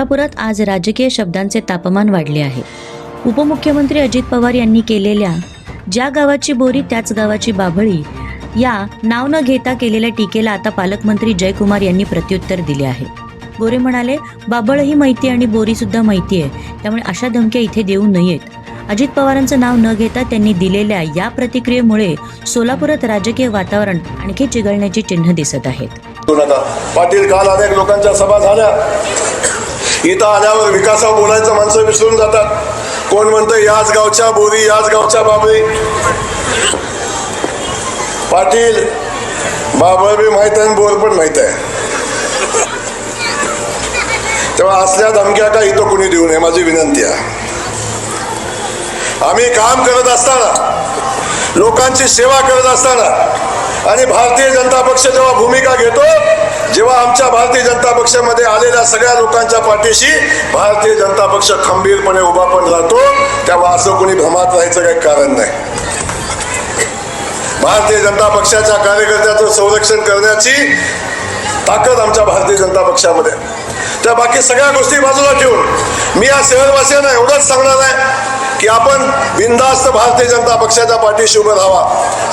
सोलापुरात आज राजकीय शब्दांचे तापमान वाढले आहे। उपमुख्यमंत्री अजित पवार यांनी केलेल्या ज्या गावाची बोरी त्याच गावाची बाभळी या नाव न घेता केलेल्या टीकेला आता पालकमंत्री जयकुमार यांनी प्रत्युत्तर दिले आहे। गोरे म्हणाले, बाभळही माहिती आणि बोरी सुद्धा माहिती आहे, त्यामुळे अशा धमक्या इथे देऊ नयेत। अजित पवारांचं नाव न घेता त्यांनी दिलेल्या या प्रतिक्रियेमुळे सोलापुरात राजकीय वातावरण आणखी चिघळण्याची चिन्ह दिसत आहेत। पाटील, काल अनेक लोकांच्या सभा झाल्या, इथं आल्यावर विकासावर बोलायचं माणसं विसरून जातात। कोण म्हणतं याच गावच्या बोरी, याच गावच्या बाबळी। पाटील, बाबळ बी माहित आहे, बोर पण माहित आहे, तेव्हा असल्या धमक्या का इथं कोणी देऊ नये, माझी विनंती आहे। आम्ही काम करत असताना, लोकांची सेवा करत असताना आणि भारतीय जनता पक्ष जेव्हा भूमिका घेतो, जेव्हा आमच्या भारतीय जनता पक्षामध्ये आलेल्या सगळ्या लोकांच्या पाठीशी भारतीय जनता पक्ष खंबीरपणे उभा पण राहतो, तेव्हा असं कोणी भ्रमात राहायचं काही कारण नाही। भारतीय जनता पक्षाच्या कार्यकर्त्याचं संरक्षण करण्याची ताकद आमच्या भारतीय जनता पक्षामध्ये। त्या बाकी सगळ्या गोष्टी बाजूला ठेवून मी या शहरवासियांना एवढंच सांगणार आहे की आपण बिनधास्त भारतीय जनता पक्षाच्या पाठीशी उभं राहावा।